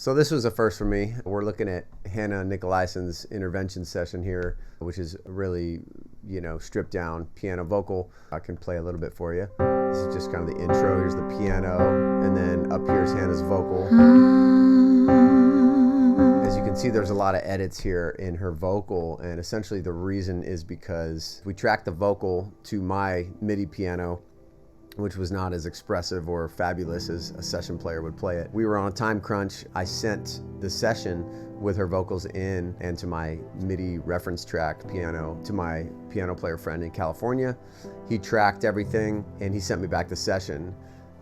So this was a first for me. We're looking at Hannah Nicolaison's intervention session here, which is really, stripped down piano vocal. I can play a little bit for you. This is just kind of the intro. Here's the piano, and then up here's Hannah's vocal. As you can see, there's a lot of edits here in her vocal, and essentially the reason is because we tracked the vocal to my MIDI piano, which was not as expressive or fabulous as a session player would play it. We were on a time crunch. I sent the session with her vocals in and to my MIDI reference track piano to my piano player friend in California. He tracked everything and he sent me back the session.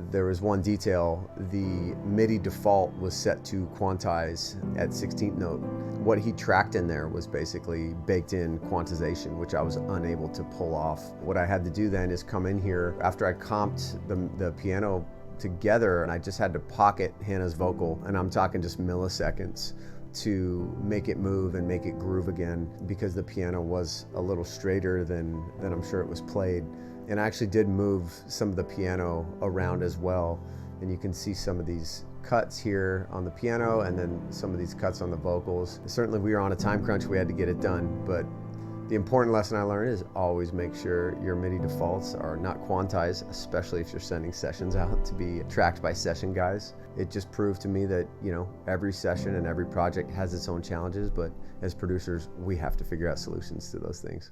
There was one detail: the MIDI default was set to quantize at 16th note. What he tracked in there was basically baked in quantization, which I was unable to pull off. What I had to do then is come in here after I comped the piano together, and I just had to pocket Hannah's vocal, and I'm talking just milliseconds, to make it move and make it groove again, because the piano was a little straighter than I'm sure it was played. And I actually did move some of the piano around as well. And you can see some of these cuts here on the piano and then some of these cuts on the vocals. Certainly we were on a time crunch, we had to get it done, but the important lesson I learned is always make sure your MIDI defaults are not quantized, especially if you're sending sessions out to be tracked by session guys. It just proved to me that, every session and every project has its own challenges, but as producers, we have to figure out solutions to those things.